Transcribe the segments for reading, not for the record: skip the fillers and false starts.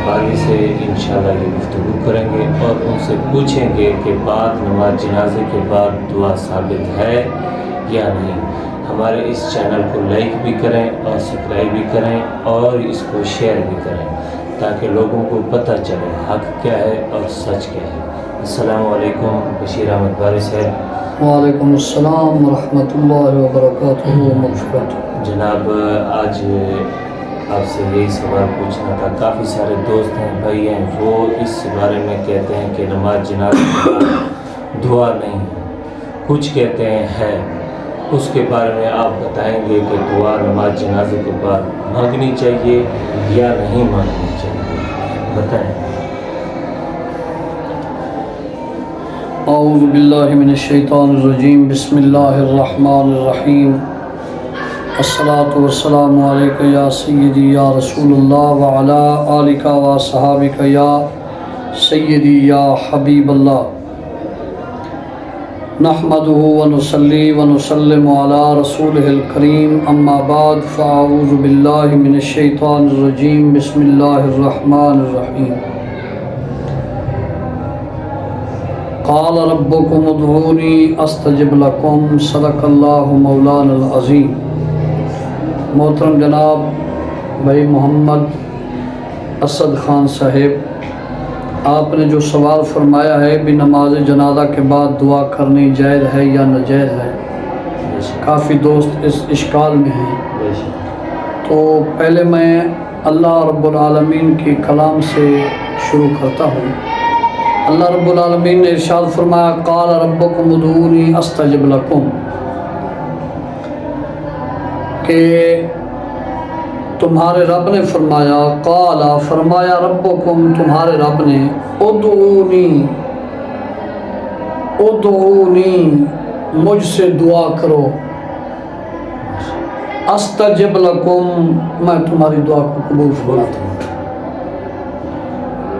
باقی سے انشاءاللہ یہ گفتگو کریں گے اور ان سے پوچھیں گے کہ بعد نماز جنازے کے بعد دعا ثابت ہے یا نہیں۔ ہمارے اس چینل کو لائک بھی کریں اور سبسکرائب بھی کریں اور اس کو شیئر بھی کریں تاکہ لوگوں کو پتہ چلے حق کیا ہے اور سچ کیا ہے۔ السلام علیکم، بشیر احمد باری صاحب۔ وعلیکم السلام ورحمۃ اللہ وبرکاتہ مغفرت۔ جناب، آج آپ سے یہی سوال پوچھنا تھا، کافی سارے دوست ہیں، بھائی ہیں، وہ اس بارے میں کہتے ہیں کہ نماز جنازے کے بعد دعا نہیں ہے، کچھ کہتے ہیں ہے۔ اس کے بارے میں آپ بتائیں گے کہ دعا نماز جنازے کے بعد مانگنی چاہیے یا نہیں مانگنی چاہیے، بتائیں۔ اعوذ باللہ من الشیطان الرجیم، بسم اللہ الرحمن الرحیم، الصلاۃ والسلام علیک یا سیدی یا رسول اللہ وعلی آلک و صحابک یا سیدی یا حبیب اللہ، نحمدہ ونصلی ونسلم علی رسولہ الکریم، اما بعد فاعوذ باللہ من الشیطان الرجیم، بسم اللہ الرحمن الرحیم۔ قال ربکم ادعونی استجب لکم، صدق اللہ مولانا العظیم۔ محترم جناب بھائی محمد اسد خان صاحب، آپ نے جو سوال فرمایا ہے بھی نماز جنازہ کے بعد دعا کرنی جائز ہے یا ناجائز ہے، کافی دوست اس اشکال میں ہیں۔ تو پہلے میں اللہ رب العالمین کی کلام سے شروع کرتا ہوں۔ اللہ رب العالمین نے ارشاد فرمایا، قال ربکم ادعونی استجب لکم، کہ تمہارے رب نے فرمایا، قال فرمایا، ربکم تمہارے رب نے، ادعونی ادعونی مجھ سے دعا کرو، استجب لکم میں تمہاری دعا کو قبول فرماتا ہوں۔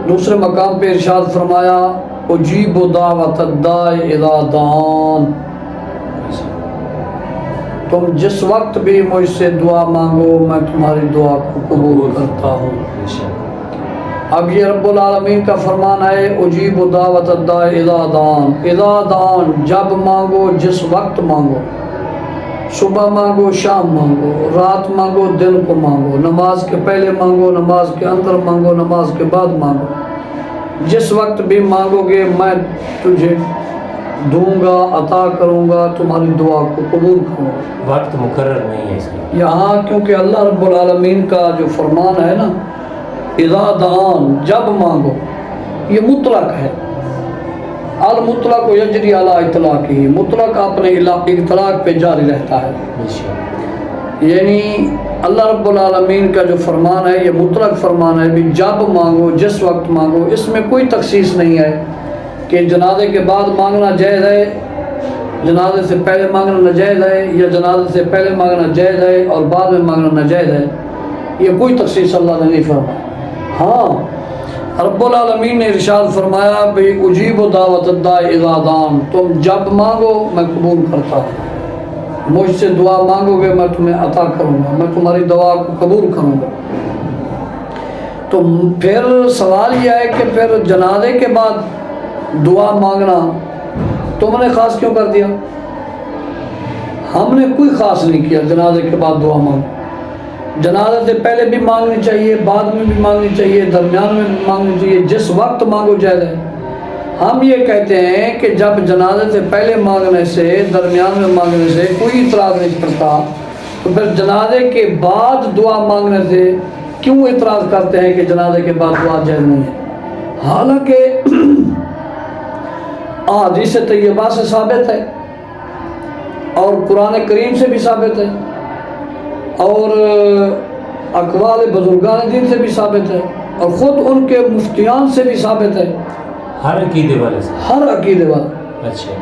دوسرے مقام پہ ارشاد فرمایا، اجیب دعوت الداعی اذا دعان، تم جس وقت بھی مجھ سے دعا مانگو میں تمہاری دعا کو قبول کرتا ہوں۔ اب یہ رب العالمین کا فرمان ہے، اجیب دعوت الداعی اذا دعان، اذا دعان جب مانگو، جس وقت مانگو، صبح مانگو، شام مانگو، رات مانگو، دن کو مانگو، نماز کے پہلے مانگو، نماز کے اندر مانگو، نماز کے بعد مانگو، جس وقت بھی مانگو گے میں تجھے دوں گا، عطا کروں گا، تمہاری دعا کو قبول کروں گا۔ وقت مقرر نہیں ہے اس میں یہاں، کیونکہ اللہ رب العالمین کا جو فرمان ہے نا، اذا دعان جب مانگو، یہ مطلق ہے۔ المطلق یجری علی اطلاق ہی، مطلق اپنے اطلاق پہ جاری رہتا ہے۔ یعنی اللہ رب العالمین کا جو فرمان ہے یہ مطلق فرمان ہے، بھی جب مانگو، جس وقت مانگو، اس میں کوئی تخصیص نہیں ہے کہ جنازے کے بعد مانگنا جائز ہے، جنازے سے پہلے مانگنا ناجائز ہے، یا جنازے سے پہلے مانگنا جائز ہے اور بعد میں مانگنا ناجائز ہے، یہ کوئی تخصیص اللہ نے نہیں فرمایا۔ ہاں، رب العالمین نے ارشاد فرمایا بھئی اجیب دعوت الداعی اذا دعان، تم جب مانگو میں قبول کرتا ہوں، مجھ سے دعا مانگو گے میں تمہیں عطا کروں گا، میں تمہاری دعا کو قبول کروں گا۔ تو پھر سوال یہ ہے کہ پھر جنازے کے بعد دعا مانگنا تم نے خاص کیوں کر دیا؟ ہم نے کوئی خاص نہیں کیا جنازے کے بعد دعا مانگ، جنازے سے پہلے بھی مانگنی چاہیے، بعد میں بھی مانگنی چاہیے، درمیان میں بھی مانگنی چاہیے، جس وقت مانگو جائز ہے۔ ہم یہ کہتے ہیں کہ جب جنازے سے پہلے مانگنے سے، درمیان میں مانگنے سے کوئی اعتراض نہیں کرتا، تو پھر جنازے کے بعد دعا مانگنے سے کیوں اعتراض کرتے ہیں کہ جنازے کے بعد دعا جائز نہیں ہے؟ حالانکہ احادیث طیبہ سے ثابت ہے اور قرآن کریم سے بھی ثابت ہے اور اقوال بزرگان دین سے بھی ثابت ہے اور خود ان کے مفتیان سے بھی ثابت ہے، ہر عقیدے والے سے، ہر عقیدے والے۔ اچھا،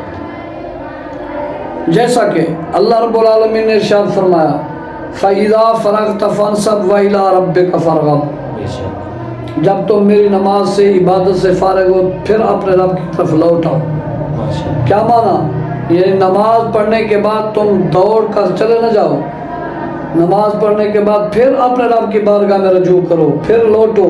جیسا کہ اللہ رب العالمین نے ارشاد فرمایا، فَإِذَا فَرَغْتَ فَانْصَبْ وَإِلَىٰ رَبِّكَ فَارْغَب، جب تم میری نماز سے، عبادت سے فارغ ہو پھر اپنے رب کی طرف لوٹ آؤ۔ کیا معنی؟ یہ نماز پڑھنے کے بعد تم دوڑ کر چلے نہ جاؤ، نماز پڑھنے کے بعد پھر اپنے رب کی بارگاہ میں رجوع کرو، پھر لوٹو،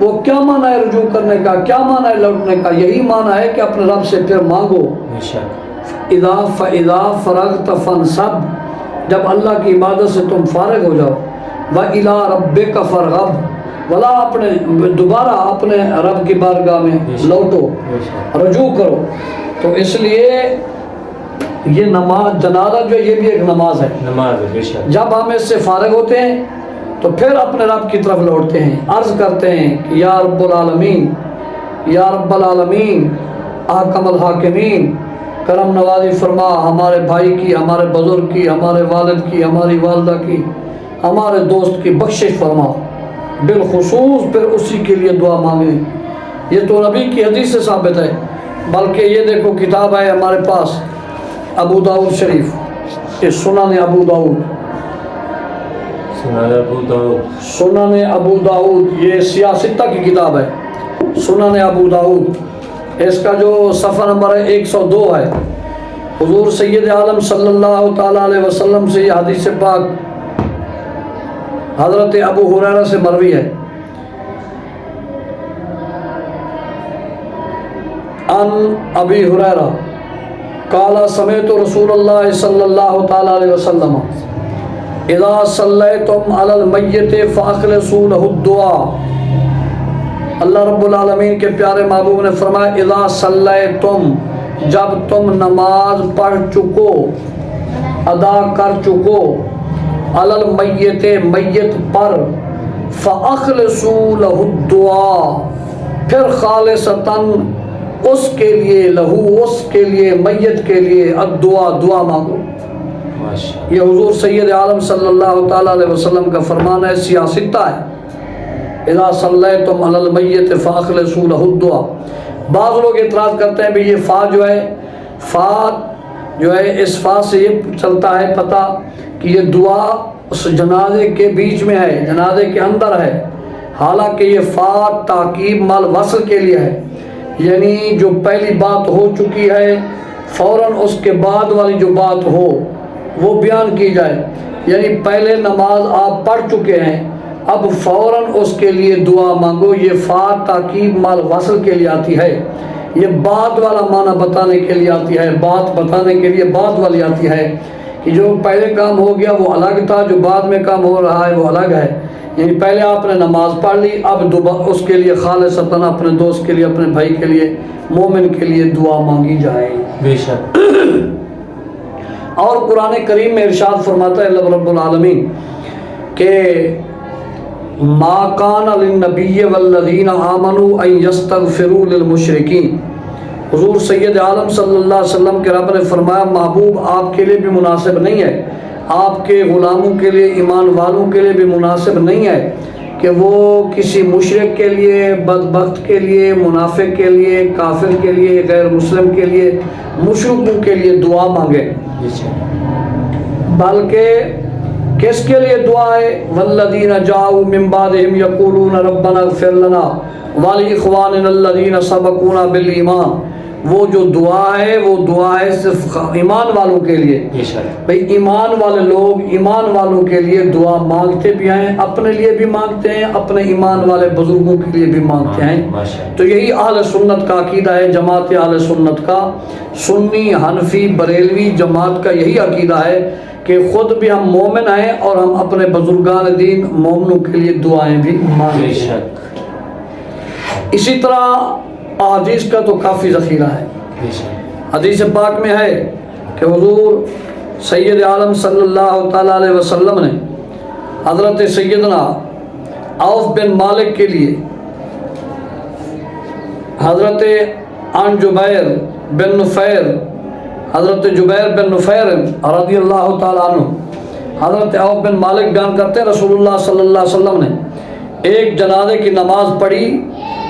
وہ کیا معنی ہے رجوع کرنے کا، کیا معنی ہے لوٹنے کا؟ یہی معنی ہے کہ اپنے رب سے پھر مانگو۔ بے شک اذا فاذا فرغت فانصب، جب اللہ کی عبادت سے تم فارغ ہو جاؤ، وَإِلَىٰ رَبِّكَ فَارْغَب، ولا اپنے دوبارہ اپنے رب کی بارگاہ میں لوٹو، رجوع کرو۔ تو اس لیے یہ نماز جنازہ جو ہے یہ بھی ایک نماز ہے، نماز ہے، بے شک۔ جب ہم اس سے فارغ ہوتے ہیں تو پھر اپنے رب کی طرف لوٹتے ہیں، عرض کرتے ہیں کہ یا رب العالمین، یا رب العالمین، احکم الحاکمین، کرم نوازی فرما، ہمارے بھائی کی، ہمارے بزرگ کی، ہمارے والد کی، ہماری والدہ کی، ہمارے دوست کی بخشش فرما۔ بالخصوص پھر اسی کے لیے دعا مانگیں۔ یہ تو نبی کی حدیث سے ثابت ہے، بلکہ یہ دیکھو کتاب ہے ہمارے پاس ابو داؤد شریف، یہ سنن ابو داؤد، سنن ابو داؤد، سنن ابو داؤد، یہ سیاستہ کی کتاب ہے، سنن ابو داؤد۔ اس کا جو صفحہ نمبر ہے 102 ہے۔ حضور سید عالم صلی اللہ تعالیٰ علیہ وسلم سے یہ حدیث پاک حضرت ابو ہریرہ سے مروی ہے، ان ابی ہریرہ قال سمعت رسول اللہ صلی اللہ تعالیٰ علیہ وسلم اذا صلیتم علی المیت فاخلصوا له الدعاء۔ اللہ رب العالمین کے پیارے محبوب نے فرمایا اذا صلیتم، جب تم نماز پڑھ چکو، ادا کر چکو، علی المیت، میت پر، فاخلصوا له الدعاء، پھر خالصتاً اس کے لیے، لہو اس کے لیے، میت کے لیے، الدعا، دعا مانگو۔ یہ حضور سید عالم صلی اللہ تعالیٰ علیہ وسلم کا فرمان ہے، سیاستہ ہے، اذا صلیتم علی المیت فاخلصوا له الدعاء۔ بعض لوگ اعتراض کرتے ہیں بھی یہ فا جو ہے، فا جو ہے، اس فا سے یہ چلتا ہے پتہ کہ یہ دعا اس جنازے کے بیچ میں ہے، جنازے کے اندر ہے، حالانکہ یہ فا تاکید مال وصل کے لیے ہے، یعنی جو پہلی بات ہو چکی ہے فوراً اس کے بعد والی جو بات ہو وہ بیان کی جائے، یعنی پہلے نماز آپ پڑھ چکے ہیں، اب فوراً اس کے لیے دعا مانگو۔ یہ فا تاکید مال وصل کے لیے آتی ہے، یہ بعد والا معنی بتانے کے لیے آتی ہے، بات بتانے کے لیے بعد والی آتی ہے، کہ جو پہلے کام ہو گیا وہ الگ تھا، جو بعد میں کام ہو رہا ہے وہ الگ ہے، یعنی پہلے آپ نے نماز پڑھ لی، اب دوبارہ اس کے لیے خالصتاً اپنے دوست کے لیے، اپنے بھائی کے لیے، مومن کے لیے دعا مانگی جائے۔ بے شک۔ اور قرآن کریم میں ارشاد فرماتا ہے اللہ رب العالمین کہ ما کان للنبی والذین آمنوا ان یستغفروا للمشرکین۔ حضور سید عالم صلی اللہ علیہ وسلم کے رب نے فرمایا محبوب آپ کے لیے بھی مناسب نہیں ہے، آپ کے غلاموں کے لیے، ایمان والوں کے لیے بھی مناسب نہیں ہے کہ وہ کسی مشرک کے لیے، بدبخت کے لیے، منافق کے لیے، کافر کے لیے، غیر مسلم کے لیے، مشرکوں کے لیے دعا مانگے، بلکہ کس کے لیے دعا ہے؟ والذین جاؤوا من بعدہم یقولون ربنا اغفر لنا ولاخواننا الذین سبقونا بالایمان۔ وہ جو دعا ہے وہ دعا ہے صرف ایمان والوں کے لیے، بھئی ایمان والے لوگ ایمان والوں کے لیے دعا مانگتے بھی ہیں، اپنے لیے بھی مانگتے ہیں، اپنے ایمان والے بزرگوں کے لیے بھی مانگتے ہیں۔ تو یہی اہل سنت کا عقیدہ ہے، جماعت اہل سنت کا، سنی، حنفی، بریلوی جماعت کا یہی عقیدہ ہے کہ خود بھی ہم مومن ہیں اور ہم اپنے بزرگان دین مومنوں کے لیے دعائیں بھی مانگتے ہیں۔ اسی طرح احادیث کا تو کافی ذخیرہ ہے۔ حدیث پاک میں ہے کہ حضور سید عالم صلی اللہ تعالیٰ علیہ وسلم نے حضرت سیدنا عوف بن مالک کے لیے، حضرت عن جبیر بن نفیر، حضرت جبیر بن نفیر رضی اللہ تعالیٰ عنہ، حضرت عوف بن مالک بیان کرتے ہیں رسول اللہ صلی اللہ علیہ وسلم نے ایک جنازے کی نماز پڑھی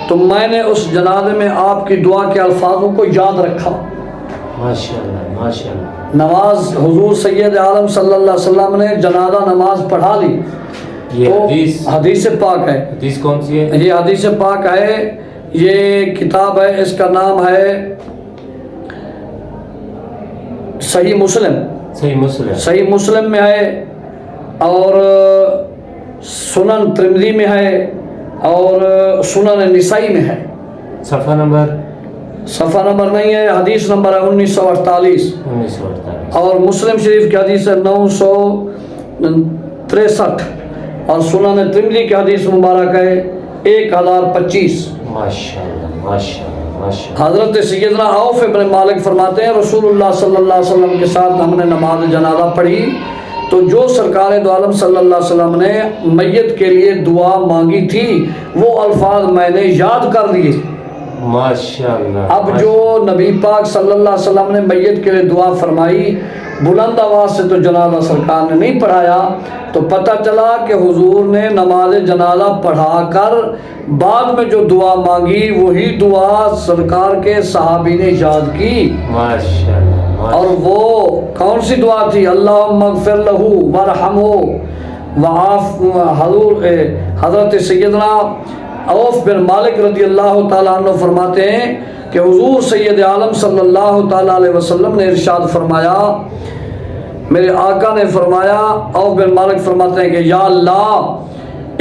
تو میں نے اس جنازے میں آپ کی دعا کے الفاظوں کو یاد رکھا۔ ماشاءاللہ ماشاءاللہ۔ نماز حضور سید عالم صلی اللہ علیہ وسلم نے جنازہ نماز پڑھا لی، یہ حدیث پاک ہے۔ حدیث کون سی ہے؟ یہ حدیث پاک ہے، یہ کتاب ہے، اس کا نام ہے صحیح مسلم۔ صحیح مسلم، صحیح مسلم میں ہے، اور سنن ترمذی میں ہے، اور سنن نسائی میں ہے، صفحہ نمبر صفحہ نمبر نہیں ہے، حدیث نمبر ہے 1948، 1948، اور مسلم شریف کی حدیث ہے 963، اور سنن ترمذی کی حدیث مبارک ہے 1025۔ ماشاءاللہ ماشاءاللہ ماشاءاللہ۔ حضرت سیدنا عوف ابن مالک فرماتے ہیں رسول اللہ صلی اللہ علیہ وسلم کے ساتھ ہم نے نماز جنازہ پڑھی تو جو سرکار دو عالم صلی اللہ علیہ وسلم نے میت کے لیے دعا مانگی تھی وہ الفاظ میں نے یاد کر لیے۔ ماشاءاللہ۔ اب جو نبی پاک صلی اللہ علیہ وسلم نے میت کے لیے دعا فرمائی بلند آواز سے تو جنازہ سرکار نے نہیں پڑھایا، تو پتہ چلا کہ حضور نے نماز جنازہ پڑھا کر بعد میں جو دعا مانگی وہی دعا سرکار کے صحابی نے یاد کی۔ ماشاءاللہ۔ اور وہ کون سی دعا تھی؟ اللہم اغفر لہو ورحمہ وعاف۔ حضرت سیدنا عوف بن مالک رضی اللہ تعالیٰ عنہ فرماتے ہیں کہ حضور سید عالم صلی اللہ تعالیٰ علیہ وسلم نے ارشاد فرمایا، میرے آقا نے فرمایا، عوف بن مالک فرماتے ہیں کہ یا اللہ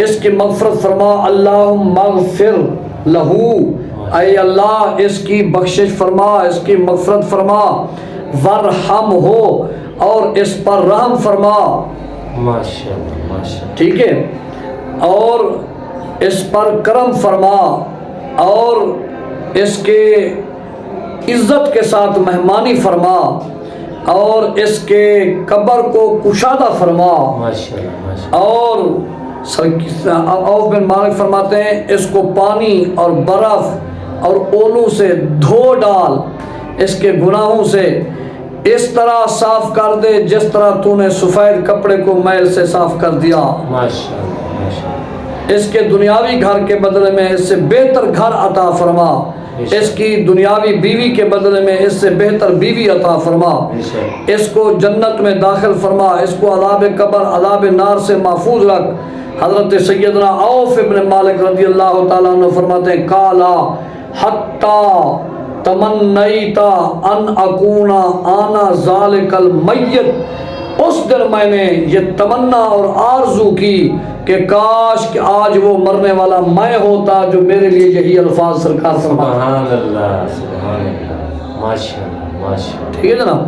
اس کی مغفرت فرما، اللہم اغفر لہو، اے اللہ اس کی بخشش فرما، اس کی مغفرت فرما، ورحم ہو اور اس پر رحم فرما۔ ماشاءاللہ ماشاءاللہ۔ ٹھیک ہے، اور اس پر کرم فرما اور اس کے عزت کے ساتھ مہمانی فرما اور اس کے قبر کو کشادہ فرما۔ ماشاءاللہ ماشاءاللہ۔ اور عوف بن مالک فرماتے ہیں اس کو پانی اور برف اور اولو سے دھو ڈال، اس کے گناہوں سے اس طرح صاف کر دے جس طرح تو نے سفید کپڑے کو میل سے صاف کر دیا۔ ماشاءاللہ ماشاءاللہ۔ اس کے دنیاوی گھر کے بدلے میں اس سے بہتر گھر عطا فرما، اس کی دنیاوی بیوی کے بدلے میں اس سے بہتر بیوی عطا فرما، اس کو جنت میں داخل فرما، اس کو عذاب قبر عذاب نار سے محفوظ رکھ۔ حضرت سیدنا عوف ابن مالک رضی اللہ تعالیٰ عنہ فرماتے ہیں کالا حتی تمنیتا ان اکونا آنا ذالک المیت، اس دن میں نے یہ تمنا اور آرزو کی کہ کاش کہ آج وہ مرنے والا میں ہوتا جو میرے لیے یہی الفاظ سرکار فرماتا۔ سبحان اللہ سبحان اللہ، ماشاءاللہ ماشاءاللہ۔ ٹھیک ہے جناب۔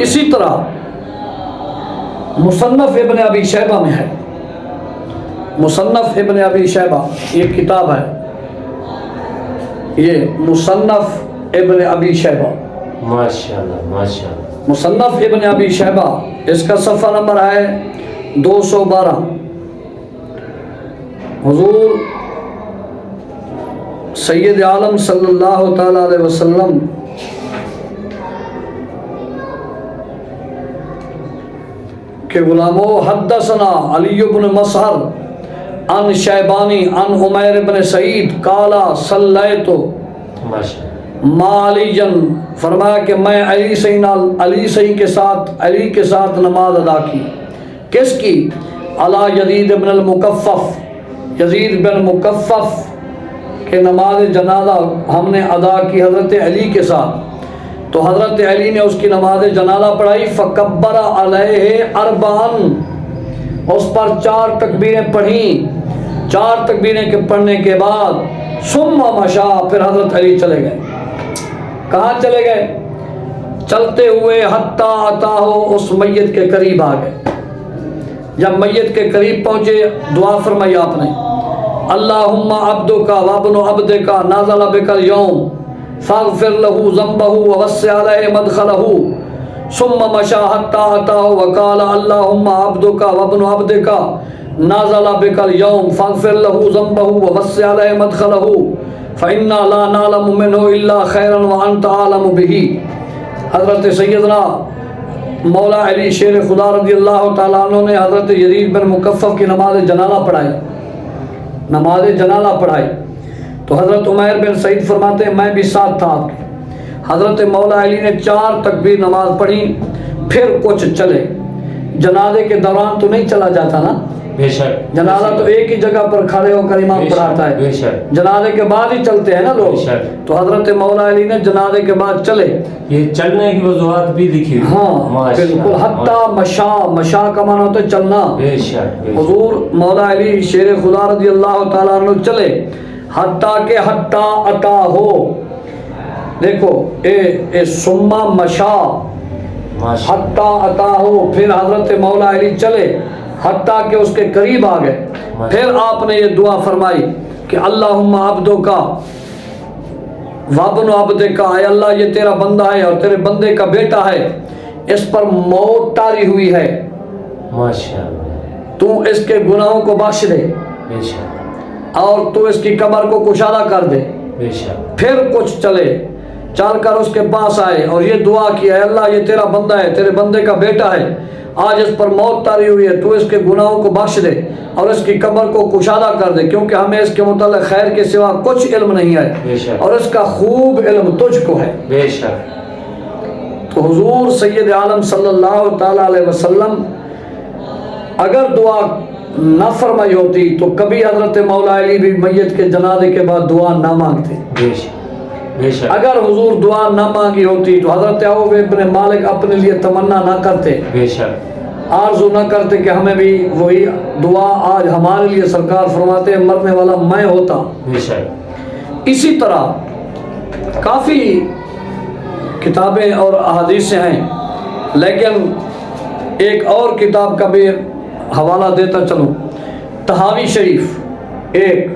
اسی طرح مصنف ابن ابی شیبہ میں ہے، مصنف ابن ابی شیبہ یہ کتاب ہے، یہ مصنف ابن ابی شیبہ، ماشاءاللہ ماشاءاللہ۔ مصنف ابن ابی شیبہ، اس کا صفحہ نمبر ہے 212۔ حضور سید عالم صلی اللہ تعالی علیہ وسلم کے غلاموں، حدثنا علی بن مسہر عن شیبانی عن عمیر بن سعید قالا صلیت مالیجن، فرمایا کہ میں علی کے ساتھ نماز ادا کی۔ کس کی؟ علی یزید بن المکفف، یزید بن مکفف کہ نماز جنازہ ہم نے ادا کی حضرت علی کے ساتھ، تو حضرت علی نے اس کی نماز جنازہ پڑھائی، فکبر علیہ اربعن، اس پر 4 تکبیریں پڑھیں، 4 تکبیریں کے پڑھنے کے بعد ثم مشا، پھر حضرت علی چلے گئے۔ کہاں چلے گئے؟ چلتے ہوئے حتی اتاہ، اس میت کے قریب آ گئے۔ جب میت کے قریب پہنچے دعا فرمائی آپ نے، اللہم عبدک وابن عبدک نازل بک اليوم فاغفر له ذنبه ووسع علیہ مدخلہ، ثم مشى حتى اتاه وقال اللہم عبدک وابن عبدک نازل بک اليوم فاغفر له ذنبه ووسع علیہ مدخلہ فإنا لا نعلم منه الا خیرا وانت عالم به۔ حضرت سیدنا مولا علی شیر خدا رضی اللہ تعالیٰ عنہ نے حضرت یزید بن مکفف کی نماز جنازہ پڑھائی، نماز جنازہ پڑھائی، تو حضرت عمیر بن سعید فرماتے ہیں میں بھی ساتھ تھا آپ کے۔ حضرت مولا علی نے 4 تکبیر نماز پڑھی، پھر کچھ چلے۔ جنازے کے دوران تو نہیں چلا جاتا نا، بے شک جنازہ تو ایک ہی جگہ پر کھڑے ہو کر امام پڑھاتا بے ہے، شک جنازے کے بعد ہی چلتے ہیں نا لوگ، بے شک۔ تو حضرت مولا علی نے جنازے کے بعد چلے، یہ چلنے کی وضاحت بھی لکھی ہوئی ہے۔ ہاں ماشاء بالکل، اللہ، حتیٰ مشا، مشا کا معنی ہوتا ہے چلنا، بے شک بے شک۔ حضور مولا علی شیر خدا رضی اللہ تعالیٰ عنہ چلے، حتیٰ کہ حتیٰ عطا ہو، دیکھو اے سما مشا ماشاء اللہ، حتیٰ عطا ہو، پھر حضرت مولا علی چلے حتیٰ کہ اس کے قریب آ گئے، پھر آپ نے یہ دعا فرمائی کہ اللہم عبدو کا وابن عبدے کا، اے اللہ یہ تیرا بندہ ہے اور تیرے بندے کا بیٹا ہے، اس پر موت طاری ہوئی ہے، ماشاء اللہ، تو اس کے گناہوں کو بخش دے بے شک اور تو اس کی قبر کو کشادہ کر دے۔ بے شک پھر کچھ چلے، چل کر اس کے پاس آئے اور یہ دعا کی، اے اللہ یہ تیرا بندہ ہے، تیرے بندے کا بیٹا ہے، آج اس پر موت طاری ہوئی ہے، تو اس کے گناہوں کو بخش دے اور اس کی قبر کو کشادہ کر دے، کیونکہ ہمیں اس کے متعلق خیر کے سوا کچھ علم نہیں بے ہے شک اور اس کا خوب علم تجھ کو ہے۔ بے شک تو حضور سید عالم صلی اللہ تعالیٰ علیہ وسلم اگر دعا نہ فرمائی ہوتی تو کبھی حضرت مولا علی بھی میت کے جنازے کے بعد دعا نہ مانگتے، بے شک بے شک اگر حضور دعا نہ مانگی ہوتی تو حضرت عوف ابن مالک اپنے لیے تمنا نہ کرتے، بے شک آرزو نہ کرتے کہ ہمیں بھی وہی دعا آج ہمارے لیے سرکار فرماتے ہیں مرنے والا میں ہوتا۔ بے شک اسی طرح کافی کتابیں اور احادیثیں ہیں، لیکن ایک اور کتاب کا بھی حوالہ دیتا چلوں، تحاوی شریف ایک،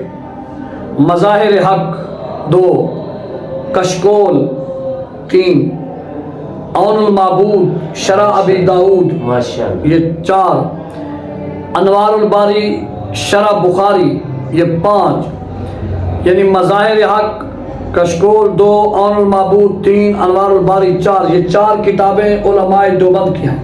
مظاہر حق دو، کشکول تین، عون المعبود شرح ابی داؤد ماشاء اللہ، یہ چار، انوار الباری شرح بخاری یہ پانچ، یعنی مظاہر حق کشکول دو، عون المعبود تین، انوار الباری چار، یہ چار کتابیں علماء دیوبند کی ہیں،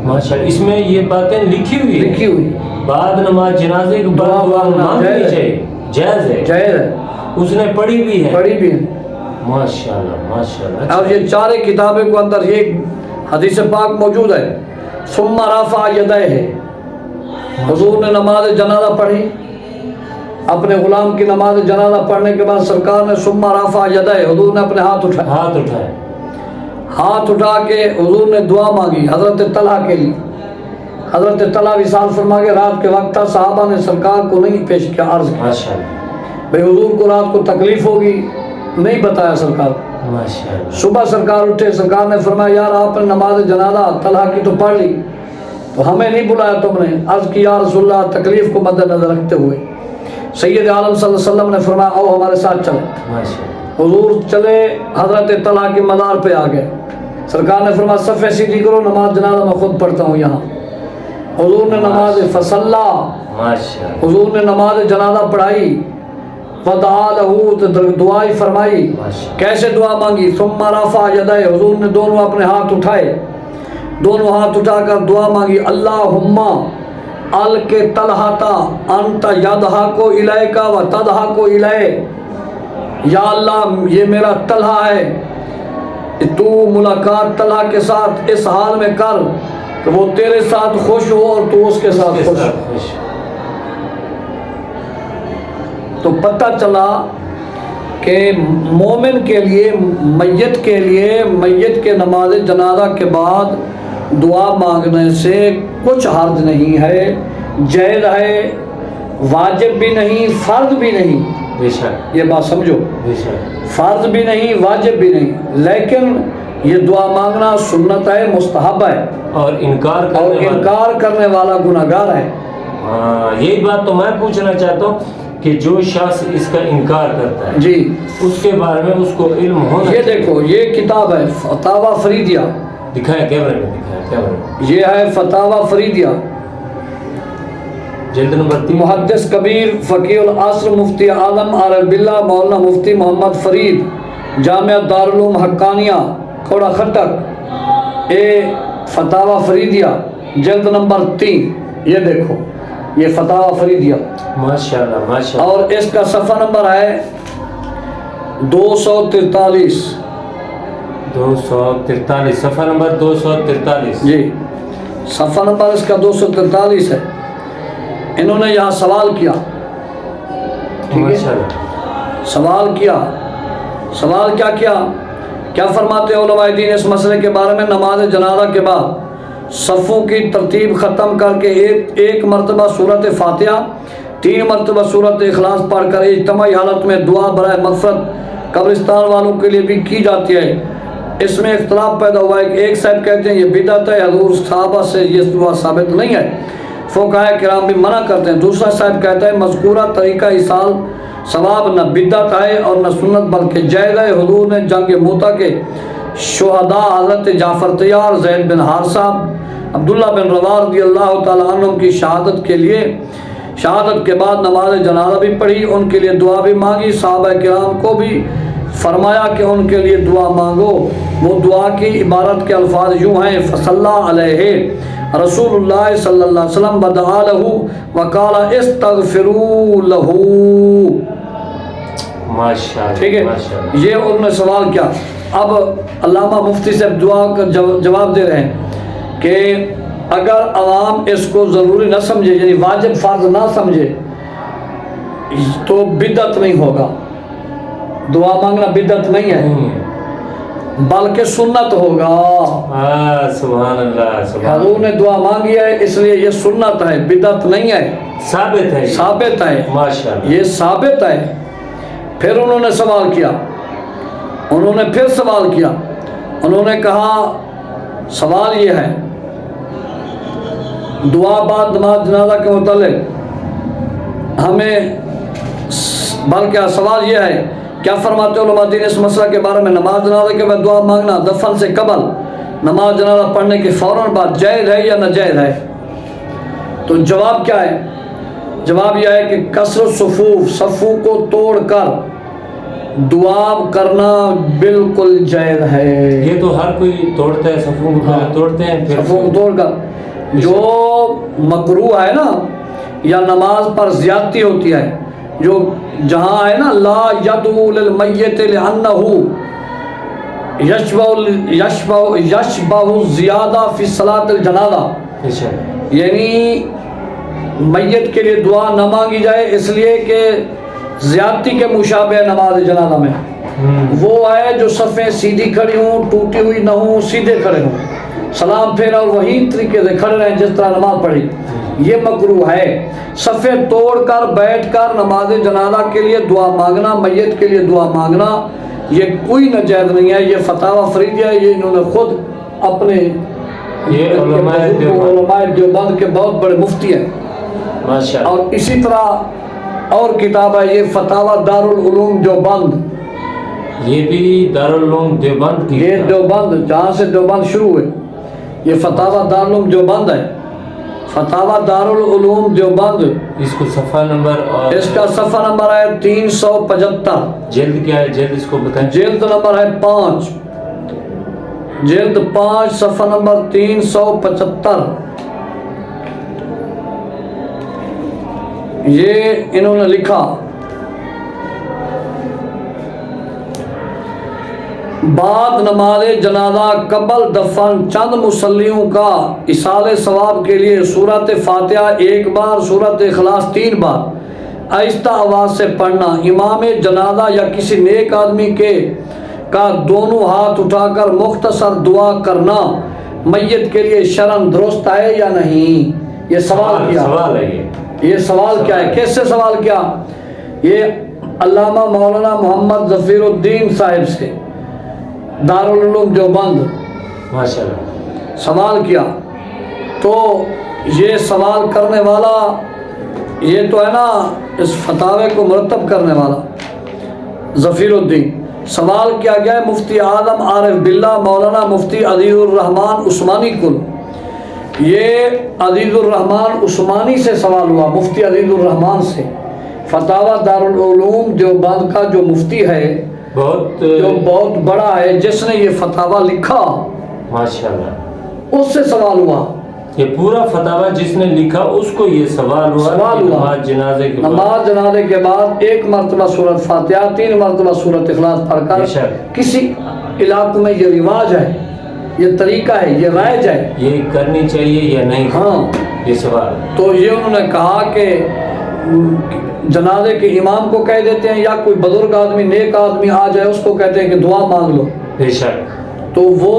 ماشاء اللہ۔ اس میں یہ باتیں لکھی ہوئی ہیں، لکھی ہوئی، بعد نماز جنازے کے بعد دعا دعا مانگنا مانگنی جائز ہے، چاہیے، جائز ہے، جائز ہے، اس نے پڑھی بھی ہے، پڑھی بھی ہے۔ ماشاء اللہ ماشاء اللہ۔ اور یہ چارے کتابیں کو اندر یہ حدیث پاک موجود ہے، ثم رفع یدیہ، حضور نے نماز جنازہ پڑھی، اپنے غلام کی نماز جنازہ پڑھنے کے بعد سرکار نے ثم رفع یدیہ، حضور نے اپنے ہاتھ اٹھائے، ہاتھ اٹھائے، ہاتھ اٹھا کے حضور نے دعا مانگی حضرت طلحہ کے لیے، حضرت طلحہ وصال فرما کے رات کے وقت تھا، صحابہ نے سرکار کو نہیں پیش کیا، عرض کیا ماشاء اللہ بھئی حضور کو رات کو تکلیف ہوگی، نہیں بتایا سرکار کو۔ ماشاء اللہ، صبح سرکار اٹھے، سرکار نے فرمایا یار آپ نے نماز جنازہ طلحہ کی تو پڑھ لی، تو ہمیں نہیں بلایا تم نے؟ عرض کی یا رسول اللہ، تکلیف کو مد نظر رکھتے ہوئے سید عالم صلی اللہ علیہ وسلم نے فرمایا آؤ ہمارے ساتھ چلے، ماشاء اللہ، حضور چلے، حضرت طلحہ کی مزار پہ آ گئے، سرکار نے فرمایا صفیں سیدھی کرو، نماز جنازہ میں خود پڑھتا ہوں یہاں، حضور نے نماز فصلہ، ماشاء اللہ، حضور نے نماز جنازہ پڑھائی، ودعا لہو، دعائی فرمائی، ماشاء کیسے دعا مانگی؟ ثم رفع یدیہ، حضور نے دونوں اپنے ہاتھ اٹھائے، دونوں ہاتھ اٹھا کر دعا مانگی، اللہم الک طلحہ انت یضحک الیک و تضحک الیہ، یا اللہ یہ میرا طلحہ ہے، تو ملاقات طلحہ کے ساتھ اس حال میں کر کہ وہ تیرے ساتھ خوش ہو اور تو اس کے ساتھ خوش ہو۔ تو پتہ چلا کہ مومن کے لیے، میت کے لیے، میت کے نماز جنازہ کے بعد دعا مانگنے سے کچھ حرج نہیں ہے، جائز ہے، واجب بھی نہیں، فرض بھی نہیں، بے شک یہ بات سمجھو، بے شک، فرض بھی نہیں، واجب بھی نہیں، لیکن یہ دعا مانگنا سنت ہے، مستحب ہے، اور انکار اور کرنے والا، انکار کرنے والا گناہگار ہے۔ ہاں یہی بات تو میں پوچھنا چاہتا ہوں کہ جو شخص اس کا انکار کرتا ہے جی اس کے بارے میں اس کو علم ہونا یہ چاہیے۔ دیکھو یہ کتاب ہے فتاوی فریدیہ، دکھائیں کیمرے میں، دکھائیں کیمرے میں، یہ ہے فتاوی فریدیہ، جلد نمبر 3، محدث کبیر فقیہ العصر مفتی عالم عارف باللہ مولانا مفتی محمد فرید، جامعہ دارالعلوم حقانیہ کھوڑا خٹک، اے فتاوی فریدیہ جلد نمبر 3، یہ دیکھو یہ فتاوی فریدیہ، ماشاء اللہ ماشاء اللہ، اور اس کا صفحہ نمبر ہے 243، 243، صفحہ نمبر 243، جی صفحہ نمبر اس کا 243 ہے۔ انہوں نے یہاں سوال کیا، ٹھیک ہے، ماشاءاللہ سوال کیا کیا فرماتے ہیں علماء دین اس مسئلے کے بارے میں؟ نماز جنازہ کے بعد صفوں کی ترتیب ختم کر کے ایک مرتبہ سورۃ فاتحہ، 3 مرتبہ سورۃ اخلاص پڑھ کر اجتماعی حالت میں دعا برائے مغفرت قبرستان والوں کے لیے بھی کی جاتی ہے۔ اس میں اختلاف پیدا ہوا ہے کہ ایک صاحب کہتے ہیں یہ بدعت ہے، حضور صحابہ سے یہ دعا ثابت نہیں ہے، فقہاء کرام بھی منع کرتے ہیں۔ دوسرا صاحب کہتا ہے مذکورہ طریقہ ایصال ثواب نہ بدعت ہے اور نہ سنت بلکہ جائز ہے۔ حضور نے جنگ موتا کے شہداء حضرت جعفر طیار، زید بن حارثہ، عبداللہ بن رواحہ رضی اللہ تعالیٰ عنہ کی شہادت کے بعد نماز جنازہ بھی پڑھی، ان کے لیے دعا بھی مانگی۔ صحابہ کرام کو بھی فرمایا کہ ان کے لیے دعا مانگو۔ وہ دعا کی عبارت کے الفاظ یوں ہیں: فصلی علیہ رسول اللہ صلی اللہ علیہ وسلم بدعا لہو وقال استغفروا لہو۔ ماشاءاللہ، ٹھیک ہے، ماشاءاللہ۔ یہ انہوں نے سوال کیا۔ اب علامہ مفتی صاحب دعا کا جواب دے رہے ہیں کہ اگر عوام اس کو ضروری نہ سمجھے، یعنی واجب فرض نہ سمجھے، تو بدعت نہیں ہوگا، دعا مانگنا بدعت نہیں ہے بلکہ سنت ہوگا۔ سبحان اللہ، سبحان حضور نے دعا مانگی ہے اس لیے یہ سنت ہے، بدعت نہیں ہے، ثابت ہے، ماشاءاللہ، یہ ثابت ہے۔ پھر انہوں نے سوال کیا، انہوں نے کہا سوال یہ ہے دعا بعد نماز جنازہ کے متعلق ہمیں، بلکہ سوال یہ ہے کیا فرماتے علماء دین اس مسئلہ کے بارے میں؟ نماز جنازہ کے بعد دعا مانگنا دفن سے قبل نماز جنازہ پڑھنے کے فوراً بعد جائز ہے یا ناجائز ہے؟ تو جواب کیا ہے؟ جواب یہ ہے کہ کثرت صفوں کو توڑ کر دعا کرنا بالکل جائز ہے۔ یہ تو ہر کوئی توڑتا ہے، صفوں کو پہلے توڑتے ہیں، پھر صفوں کو توڑ کر۔ جو مکروہ ہے نا، یا نماز پر زیادتی ہوتی ہے، جو جہاں ہے نا لا یدعو للمیت لانہ یشبہ زیادہ فی صلاۃ الجنازہ، یعنی میت کے لیے دعا نہ مانگی جائے اس لیے کہ زیادتی کے مشابہ ہے نماز جنازہ میں۔ وہ ہے جو صفیں سیدھی کھڑی ہوں، ٹوٹی ہوئی نہ ہوں، سیدھے کھڑے ہوں، سلام پھیرا اور وہی طریقے سے کھڑے رہیں جس طرح نماز پڑھی، یہ مکروہ ہے۔ صفیں توڑ کر بیٹھ کر نماز جنازہ کے لیے دعا مانگنا، میت کے لیے دعا مانگنا، یہ کوئی ناجائز نہیں ہے۔ یہ فتاوی فریدیہ ہے، یہ انہوں نے خود اپنے علماء دیوبند کے بہت بڑے مفتی ہیں، اور اسی طرح اور کتاب ہے یہ فتاوی دارالعلوم دیوبند، یہ بھی دارالعلوم دیوبند کی، یہ دیوبند جہاں سے دیوبند شروع ہوئے، یہ فتاوی دارالعلوم دیوبند ہے، فتاوی دارالعلوم دیوبند۔ اس کو صفحہ نمبر اور اس کا صفحہ نمبر ہے 375۔ جلد کیا ہے؟ جلد اس کو بتائیں۔ جلد نمبر ہے 5، جلد 5 صفحہ نمبر 375۔ یہ انہوں نے لکھا بعد نماز جنازہ قبل دفن چند مصلیوں کا ایصال ثواب کے لیے سورۃ فاتحہ 1 بار، سورۃ اخلاص 3 بار آہستہ آواز سے پڑھنا، امام جنازہ یا کسی نیک آدمی کا دونوں ہاتھ اٹھا کر مختصر دعا کرنا میت کے لیے شرعاً درست ہے یا نہیں؟ یہ سوال کیا، یہ سوال کیا ہے؟ کیسے سوال کیا؟ یہ علامہ مولانا محمد ظفیر الدین صاحب سے، دارالعلوم دیوبند، ماشاءاللہ، سوال کیا۔ تو یہ سوال کرنے والا، یہ تو ہے نا اس فتاوے کو مرتب کرنے والا ظفیر الدین، سوال کیا گیا ہے مفتی اعظم عارف باللہ مولانا مفتی عزیز الرحمان عثمانی کل۔ یہ عزیز الرحمان عثمانی سے سوال ہوا، مفتی عزیز الرحمان سے، فتاوی دارالعلوم دیوبند کا جو مفتی ہے، جو بہت بڑا ہے، جس نے یہ فتاوی لکھا، ماشاءاللہ، اس سے سوال ہوا۔ یہ پورا فتاوی جس نے لکھا اس کو یہ سوال ہوا کہ نماز جنازے کے بعد 1 مرتبہ سورۃ فاتحہ، 3 مرتبہ سورۃ اخلاص پڑھ کر، کسی علاقے میں یہ رواج ہے، یہ طریقہ ہے، یہ رائج ہے، یہ کرنی چاہیے یا نہیں؟ ہاں، یہ سوال ہے۔ تو یہ انہوں نے کہا کہ جنازے کے امام کو کہہ دیتے ہیں یا کوئی بزرگ آدمی نیک آدمی آ جائے اس کو کہتے ہیں کہ دعا مانگ لو، بے شک تو وہ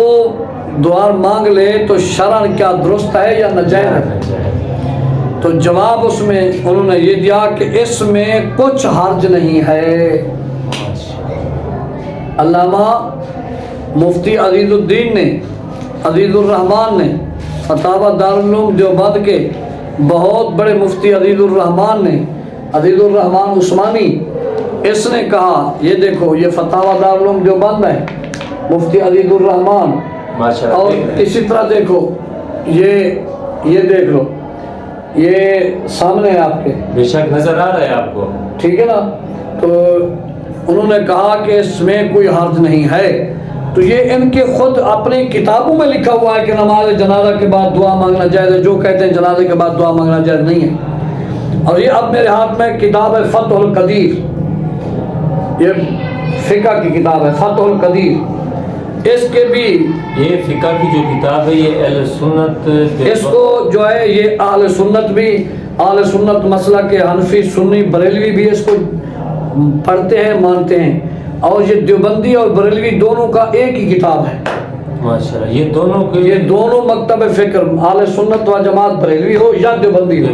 دعا مانگ لے تو شرعن کیا درست ہے یا ناجائز ہے؟ تو جواب اس میں انہوں نے یہ دیا کہ اس میں کچھ حرج نہیں ہے۔ علامہ مفتی عزیز الدین نے، عزیز الرحمان نے، فتاوی دارالعلوم دیوبند کے بہت بڑے مفتی عزیز الرحمان نے، عزیز الرحمان عثمانی، اس نے کہا، یہ دیکھو یہ فتاوی دارالعلوم دیوبند ہے، مفتی عزیز الرحمان، اور اسی طرح دیکھو یہ دیکھ لو، یہ سامنے ہے آپ کے، بے شک نظر آ رہا ہے آپ کو، ٹھیک ہے نا؟ تو انہوں نے کہا کہ اس میں کوئی حرج نہیں ہے۔ تو یہ ان کے خود اپنی کتابوں میں لکھا ہوا ہے کہ نماز جنازہ کے بعد دعا مانگنا جائز ہے، جو کہتے ہیں جنازے کے بعد دعا مانگنا جائز نہیں ہے۔ اور یہ اب میرے ہاتھ میں کتاب ہے فتح القدیر، یہ فقہ کی کتاب ہے فتح القدیر، اس کے بھی یہ فقہ کی جو کتاب ہے یہ اہل سنت، اس کو جو ہے یہ اہل سنت بھی، اہل سنت مسئلہ کے حنفی سنی بریلوی بھی اس کو پڑھتے ہیں مانتے ہیں، اور یہ دیوبندی اور بریلوی دونوں کا ایک ہی کتاب ہے ماشاءاللہ، یہ دونوں کے یہ دونوں مکتب فکر اہل سنت و جماعت بریلوی ہو یا دیوبندی ہو،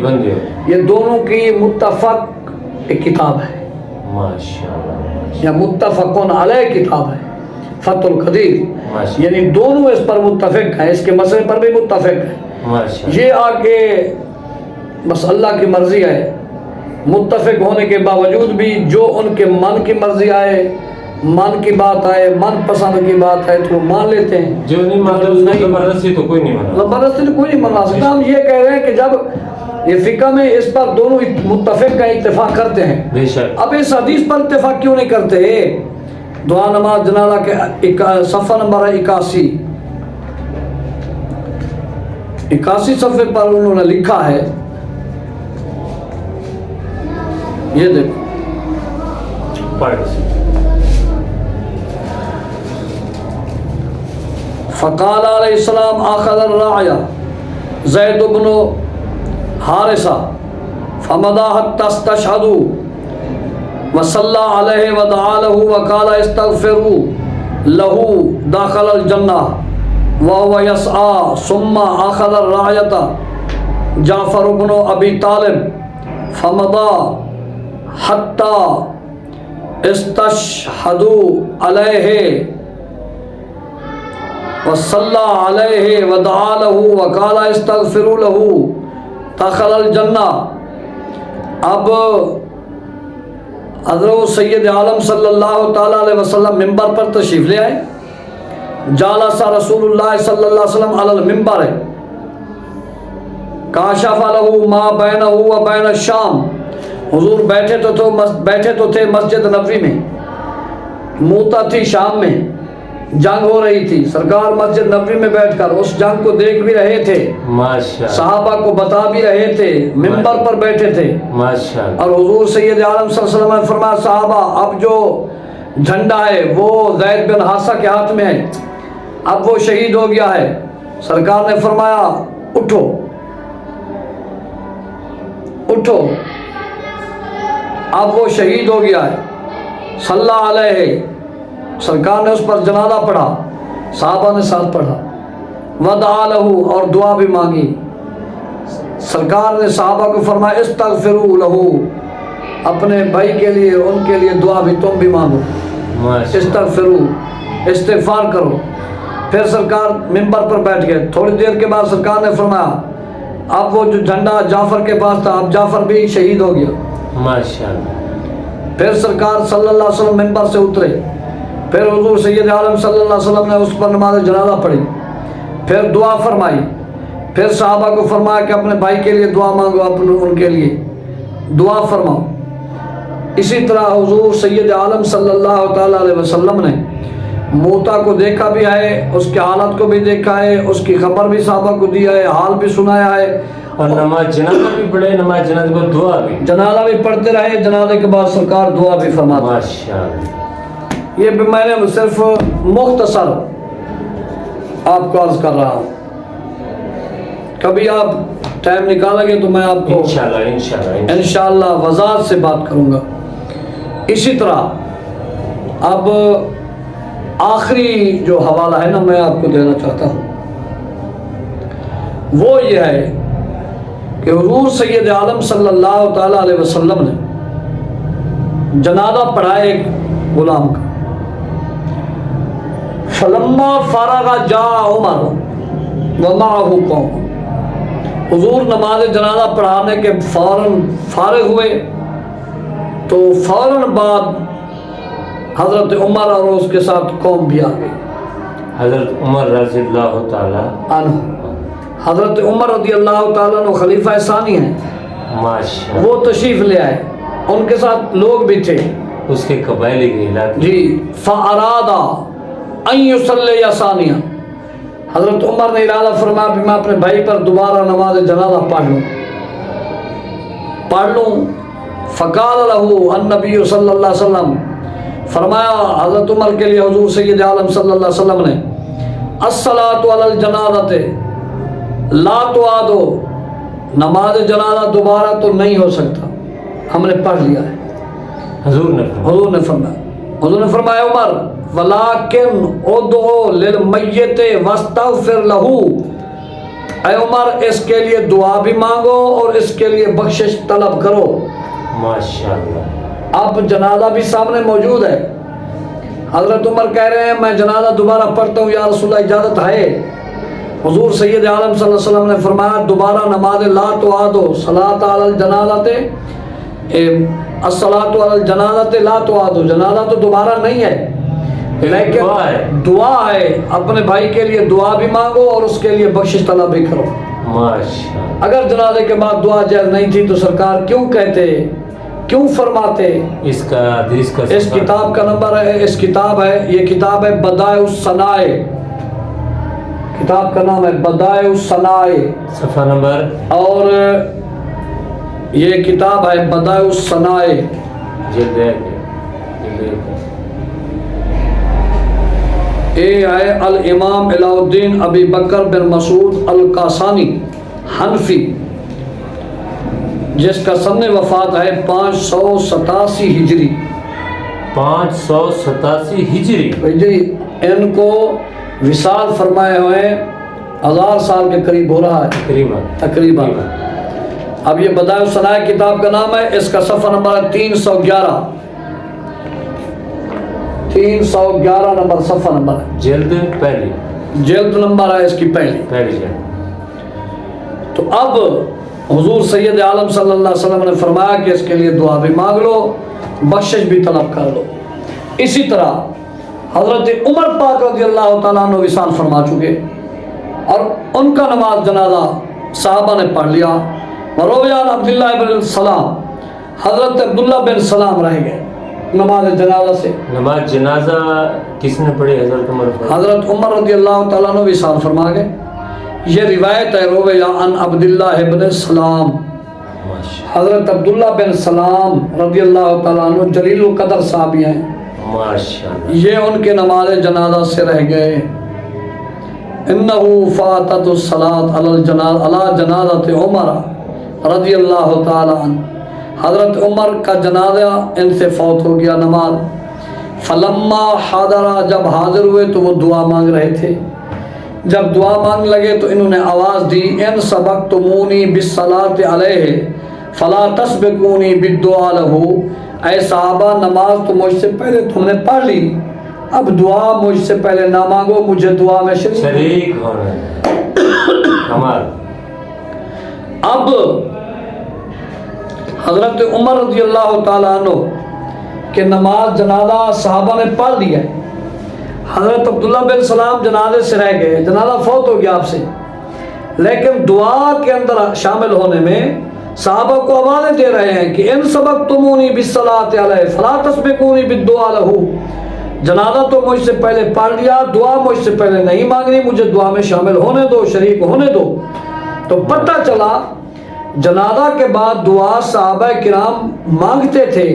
یہ دونوں کی متفق ایک کتاب ہے ماشاءاللہ، یا متفقون علیہ کتاب ہے فتح القدیر، یعنی دونوں اس پر متفق ہیں، اس کے مسئلے پر بھی متفق ہیں۔ یہ آگے بس اللہ کی مرضی ہے، متفق ہونے کے باوجود بھی جو ان کے من کی مرضی آئے، من کی بات آئے، من پسند کی بات ہے تو وہ مان لیتے ہیں، جو نہیں مانتے اس کو زبردستی تو کوئی نہیں مانا، زبردستی تو کوئی نہیں منا سکتا۔ ہم یہ کہہ رہے ہیں کہ جب یہ فقہ میں اس پر دونوں متفق کا اتفاق کرتے ہیں، بے شک اب اس حدیث پر اتفاق کیوں نہیں کرتے؟ دعا نماز جنازہ کے صفحہ نمبر 81 صفحے پر انہوں نے لکھا ہے، یہ دیکھو، فقال علیہ السلام آخذ الراعی زید بن حارثہ فمضى حتى استشهدوا وصلى عليه ودعا له وقال استغفروا له داخل الجنة وهو يسعى ثم أخذ الراية جعفر بن أبي طالب فمضى حتى استشهدوا عليه وصلى عليه ودعا له وقال استغفروا له دخل الجنة۔ اب حضرت سید عالم صلی اللہ تعالیٰ علیہ وسلم ممبر پر تشریف لے آئے، جالس رسول اللہ صلی اللہ علیہ وسلم علی الممبر، کاشف له ما بینہ و بین الشام، حضور بیٹھے تو تھے مسجد نبوی میں، موتا تھی شام میں، جنگ ہو رہی تھی، سرکار مسجد نبوی میں بیٹھ کر اس جنگ کو دیکھ بھی رہے تھے، صحابہ کو بتا بھی رہے تھے، ممبر پر بیٹھے تھے، اور حضور سید عالم صلی اللہ علیہ وسلم نے فرمایا صحابہ اب جو جھنڈا ہے وہ زید بن حارثہ کے ہاتھ میں ہے، اب وہ شہید ہو گیا ہے۔ سرکار نے فرمایا اٹھو اٹھو، اب وہ شہید ہو گیا ہے، صلی اللہ علیہ، سرکار نے اس پر جنازہ پڑھا، صحابہ نے ساتھ پڑھا، ودعا لہو، اور دعا بھی مانگی۔ سرکار نے صحابہ کو فرمایا استغفروا لہو، اپنے بھائی کے لیے ان کے لیے دعا بھی تم بھی مانگو، استغفروا، استغفار کرو۔ پھر سرکار ممبر پر بیٹھ گئے، تھوڑی دیر کے بعد سرکار نے فرمایا اب وہ جو جھنڈا جعفر کے پاس تھا اب جعفر بھی شہید ہو گیا۔ ماشاءاللہ۔ پھر سرکار صلی اللہ علیہ وسلم ممبر سے اترے، پھر حضور سید عالم صلی اللہ علیہ وسلم نے اس پر نماز جنازہ پڑھی، پھر دعا فرمائی، پھر صحابہ کو فرمایا کہ اپنے بھائی کے لیے دعا مانگو، ان کے لیے دعا فرماؤ۔ اسی طرح حضور سید عالم صلی اللہ تعالیٰ علیہ وسلم نے موتا کو دیکھا بھی ہے، اس کی حالت کو بھی دیکھا ہے، اس کی خبر بھی صحابہ کو دیا ہے، حال بھی سنایا ہے، اور نماز جنازہ بھی پڑھے، نماز جنازے پر دعا بھی، جنازہ بھی پڑھتے رہے، جنازے کے بعد سرکار دعا بھی فرماتے۔ ماشاءاللہ۔ یہ بھی میں نے صرف مختصر آپ کو عرض کر رہا ہوں، کبھی آپ ٹائم نکالا گیا تو میں آپ کو انشاءاللہ وضاحت سے بات کروں گا۔ اسی طرح اب آخری جو حوالہ ہے نا میں آپ کو دینا چاہتا ہوں وہ یہ ہے کہ حضور سید عالم صلی اللہ تعالیٰ علیہ وسلم نے جنازہ پڑھایا ایک غلام کا۔ فلما فارغ جاء عمر ومعه قوم، حضور نماز جنازہ پڑھانے کے فوراً فارغ ہوئے تو فوراً بعد حضرت عمر اور اس کے ساتھ قوم بھی آ گئی۔ حضرت عمر رضی اللہ تعالیٰ عنہ، حضرت عمر رضی اللہ تعالیٰ عنہ خلیفہ ثانی ہیں، ماشاءاللہ، وہ تشریف لے آئے، ان کے ساتھ لوگ بھی تھے اس کے قبائلی کے علاقے جی۔ فارادا ان یصلی ثانیہ، حضرت عمر نے ارادہ فرمایا کہ میں اپنے بھائی پر دوبارہ نماز جنازہ پڑھ لوں۔ فقال له النبی صلی اللہ علیہ وسلم، فرمایا حضرت عمر کے لیے حضور سید عالم صلی اللہ علیہ وسلم نے، الصلاۃ علی الجنازۃ لا تعاد، نماز جنازہ دوبارہ تو نہیں ہو سکتا، ہم نے پڑھ لیا ہے۔ حضور نے فرمایا عمر ولیکن ادعو للمیت واستغفر لہ، اے عمر اس کے لیے دعا بھی مانگو اور اس کے لیے بخشش طلب کرو۔ ماشاءاللہ، اب جنازہ بھی سامنے موجود ہے، حضرت عمر کہہ رہے ہیں میں جنازہ دوبارہ پڑھتا ہوں یا رسول اللہ اجازت ہے؟ حضور سید عالم صلی اللہ علیہ وسلم نے فرمایا دوبارہ نماز لا تعاد صلاۃ علی الجنازۃ، الصلاۃ علی الجنازۃ لا تعاد، جنازہ تو دوبارہ نہیں ہے لیکن دعا ہے، اپنے بھائی کے لیے دعا بھی مانگو اور اس کے لیے بخشش طلب بھی کرو۔ ماشاءاللہ، اگر جنازے کے بعد دعا جائز نہیں تھی تو سرکار کیوں کہتے، کیوں فرماتے؟ اس کا حدیث کا اس کتاب کا نمبر ہے، اس کتاب ہے، یہ کتاب ہے بدائع الصنائع، کتاب کا نام ہے بدائع الصنائع، صفحہ نمبر، اور یہ کتاب ہے بدائع الصنائع، جلد ہے یہ ہے الامام علاء الدین ابی بکر بن مسعود القاسانی حنفی، جس کا سن وفات ہے 587 ہجری، 587 ہجری، ان کو وصال فرمائے ہوئے 1000 سال کے قریب ہو رہا ہے تقریباً۔ اب یہ بدائع الصنائع کتاب کا نام ہے، اس کا صفحہ نمبر ہے 311 نمبر صفحہ نمبر ہے، جلد پہلی، جلد نمبر ہے اس کی پہلی جلد۔ تو اب حضور سید عالم صلی اللہ علیہ وسلم نے فرمایا کہ اس کے لیے دعا بھی مانگ لو، بخشش بھی طلب کر لو۔ اسی طرح حضرت عمر پاک رضی اللہ تعالیٰ عنہ وصال فرما چکے اور ان کا نماز جنازہ صحابہ نے پڑھ لیا۔ ورویان عبداللہ بن سلام، حضرت عبداللہ بن سلام رہ گئے نماز جنازہ سے۔ نماز جنازہ کس نے پڑھی؟ حضرت عمر، حضرت عمر رضی اللہ تعالیٰ عنہ وصال فرما گئے۔ یہ روایت ہے رویان عبداللہ بن سلام، حضرت عبداللہ بن سلام رضی اللہ تعالیٰ عنہ جلیل القدر صحابی ہیں، ماشاءاللہ، یہ ان کے نماز جنازہ سے رہ گئے۔ انہ فاتت الصلاۃ علی جنازۃ عمر رضی اللہ تعالیٰ عنہ، حضرت عمر کا جنازہ ان سے فوت ہو گیا نماز۔ فلما حاضرہ، جب حاضر ہوئے تو وہ دعا مانگ رہے تھے، جب دعا مانگ لگے تو انہوں نے آواز دی ان سبقتمونی بالصلاۃ علیہ فلا تسبقونی بالدعاء لہ، اے صحابہ نماز تو مجھ سے پہلے تم نے پڑھ لی، اب دعا مجھ سے پہلے نہ مانگو، مجھے دعا میں شریک ہونا۔ اب حضرت عمر رضی اللہ تعالیٰ عنہ کہ نماز جنازہ صحابہ نے پڑھ لیا ہے، حضرت عبداللہ بن سلام جنازے سے رہ گئے، جنازہ فوت ہو گیا آپ سے، لیکن دعا کے اندر شامل ہونے میں صحابہ کو حوالے دے رہے ہیں کہ ان سبقتمونی بالصلاۃ علیہ فلا تسبقونی بالدعاء لہ، جنازہ تو مجھ سے پہلے پڑھ لیا، دعا مجھ سے پہلے نہیں مانگنی، مجھے دعا میں شامل ہونے دو، شریک ہونے دو۔ تو پتہ چلا جنازہ کے بعد دعا صحابہ کرام مانگتے تھے،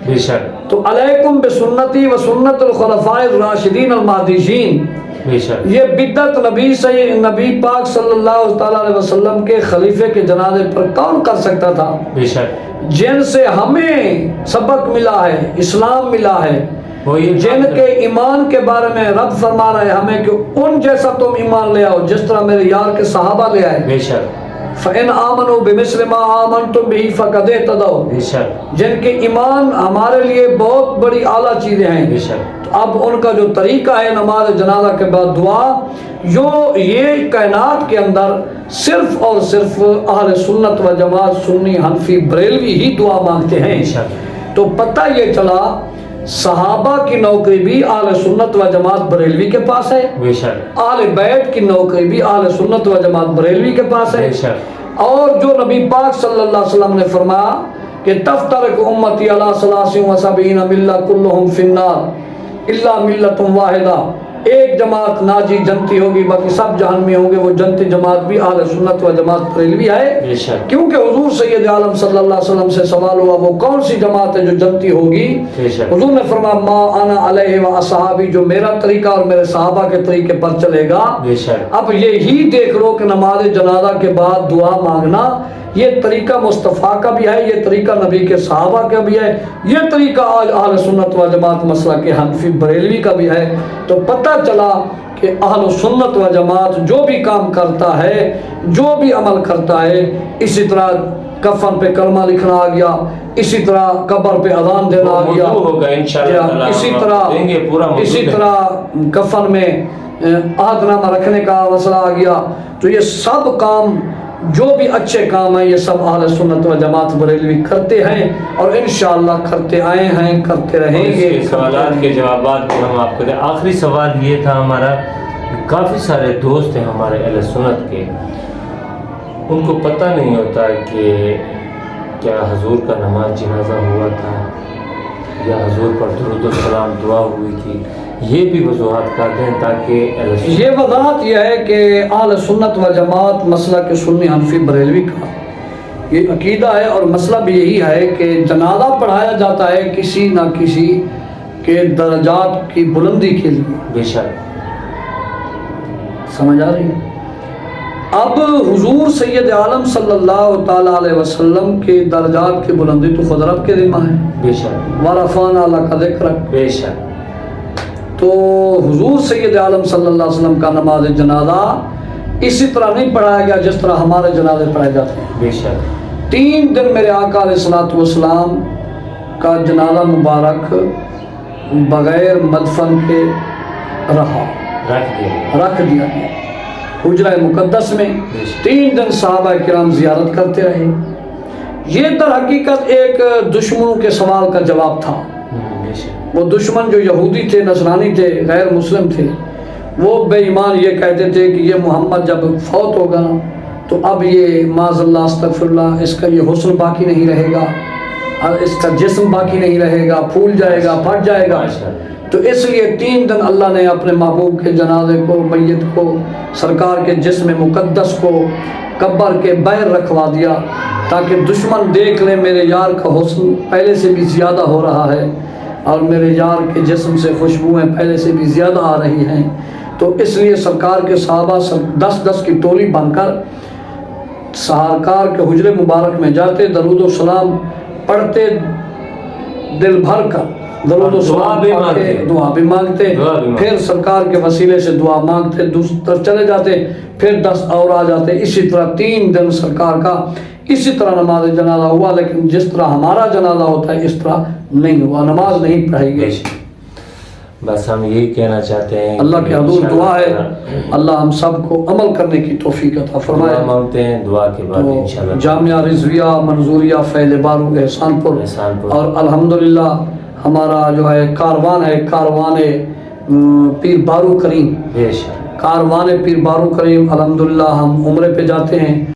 بے شک، تو علیکم بسنتی و سنت الخلفاء الراشدین المہدیین، بے شک یہ بدعت نبی پاک صلی اللہ تعالیٰ علیہ وسلم کے خلیفے کے جنازے پر کون کر سکتا تھا؟ بے شک جن سے ہمیں سبق ملا ہے، اسلام ملا ہے، جن کے ایمان کے بارے میں رب فرما رہا ہے ہمیں کہ ان جیسا تم ایمان لے آؤ جس طرح میرے یار کے صحابہ لے آئے۔ بے شک فَإِنْ آمَنُوا بِمِثْلِ مَا آمَنْتُمْ بِهِ فَقَدْ اهْتَدَوْا، بے شک جن کے ایمان ہمارے لیے بہت بڑی اعلیٰ چیزیں ہیں۔ بے شک تو اب ان کا جو طریقہ ہے نماز جنازہ کے بعد دعا، جو یہ کائنات کے اندر صرف اور صرف اہل سنت و جماعت سنی حنفی بریلوی ہی دعا مانگتے ہیں۔ بے شک تو پتہ یہ چلا صحابہ کی نوکری بھی اہل سنت و جماعت بریلوی کے پاس ہے، بے شک اہل بیت کی نوکری بھی اہل سنت و جماعت بریلوی کے پاس ہے۔ بے شک اور جو نبی پاک صلی اللہ علیہ وسلم نے فرمایا کہ تفترق امتی علی 73 ملہ کلہم فی النار الا ملۃ واحدہ، ایک جماعت ناجی جنتی ہوگی باقی سب جہنمی ہوں گے، وہ جنتی جماعت بھی اہل سنت و جماعت بریلوی ہے۔ بے شک کیونکہ حضور سید عالم صلی اللہ علیہ وسلم سے سوال ہوا وہ کون سی جماعت ہے جو جنتی ہوگی؟ بے شک حضور نے فرمایا ما انا علیہ و اصحابی، جو میرا طریقہ اور میرے صحابہ کے طریقے پر چلے گا۔ بے شک اب یہی دیکھ لو کہ نماز جنازہ کے بعد دعا مانگنا یہ طریقہ مصطفیٰ کا بھی ہے، یہ طریقہ نبی کے صحابہ کا بھی ہے، یہ طریقہ آج اہل سنت و جماعت مسلک کے حنفی بریلوی کا بھی ہے۔ تو پتہ چلا کہ اہل سنت و جماعت جو بھی کام کرتا ہے، جو بھی عمل کرتا ہے، اسی طرح کفن پہ کلمہ لکھنا آ گیا، اسی طرح قبر پہ اذان دینا آ گیا، اسی طرح کفن میں عہد نامہ رکھنے کا مسئلہ آ گیا۔ تو یہ سب کام جو بھی اچھے کام ہیں یہ سب اہل سنت و جماعت بریلوی کرتے ہیں اور انشاءاللہ کرتے آئے ہیں، کرتے رہیں گے۔ سوالات کے جوابات بھی ہم آپ کو دیں۔ آخری سوال یہ تھا ہمارا، کافی سارے دوست ہیں ہمارے اہل سنت کے، ان کو پتہ نہیں ہوتا کہ کیا حضور کا نماز جنازہ ہوا تھا یا حضور پر درود و سلام دعا ہوئی تھی، یہ بھی وضاحت کر دیں تاکہ یہ وضاحت یہ ہے کہ اہل سنت و جماعت مسلک سنی حنفی بریلوی کا یہ عقیدہ ہے اور مسئلہ بھی یہی ہے کہ جنازہ پڑھایا جاتا ہے کسی نہ کسی کے درجات کی بلندی کے لیے۔ بے شک سمجھ آ رہی ہے؟ اب حضور سید عالم صلی اللہ تعالیٰ علیہ وسلم کے درجات کی بلندی تو خود رب کے ذمہ ہے۔ بے شک وَرَفَعْنَا لَكَ ذِكْرَكَ، بے شک تو حضور سید عالم صلی اللہ علیہ وسلم کا نماز جنازہ اسی طرح نہیں پڑھایا گیا جس طرح ہمارے جنازے پڑھائے جاتے ہیں۔ بے شک 3 دن میرے آقا علیہ الصلوۃ والسلام کا جنازہ مبارک بغیر مدفن کے رکھ دیا گیا حجرہ مقدس میں۔ 3 دن صحابہ کرام زیارت کرتے رہے۔ یہ در حقیقت ایک دشمنوں کے سوال کا جواب تھا۔ وہ دشمن جو یہودی تھے، نصرانی تھے، غیر مسلم تھے، وہ بے ایمان یہ کہتے تھے کہ یہ محمد جب فوت ہوگا تو اب یہ معاذ اللہ استغفر اللہ اس کا یہ حسن باقی نہیں رہے گا، اس کا جسم باقی نہیں رہے گا، پھول جائے گا، پھٹ جائے گا۔ تو اس لیے 3 دن اللہ نے اپنے محبوب کے جنازے کو، میت کو، سرکار کے جسم مقدس کو قبر کے باہر رکھوا دیا تاکہ دشمن دیکھ لیں میرے یار کا حسن پہلے سے بھی زیادہ ہو رہا ہے اور میرے یار کے جسم سے خوشبوئیں پہلے سے بھی زیادہ آ رہی ہیں۔ تو اس لیے سرکار کے صحابہ 10 کی ٹولی بن کر سرکار کے حجرے مبارک میں جاتے، درود و سلام پڑھتے، دل بھر کر درود و سلام پڑھتے، دعا بھی مانگتے، پھر سرکار کے وسیلے سے دعا مانگتے، دوسری طرف چلے جاتے، پھر 10 اور آ جاتے۔ اسی طرح 3 دن سرکار کا اسی طرح نماز جنازہ ہوا، لیکن جس طرح ہمارا جنازہ ہوتا ہے اس طرح نہیں ہوا، نماز نہیں پڑھائی گئی۔ بس ہم یہی کہنا چاہتے ہیں، اللہ کے حضور دعا ہے اللہ ہم سب کو عمل کرنے کی توفیق عطا فرمائے۔ دعا مانگتے ہیں، دعا کے بعد انشاءاللہ جامعہ رضویہ منظوریہ فیض بارو احسان پور، اور الحمدللہ ہمارا جو ہے کاروان پیر بارو کریم، بے شک کاروان پیر بارو کریم، الحمدللہ ہم عمرے پہ جاتے ہیں۔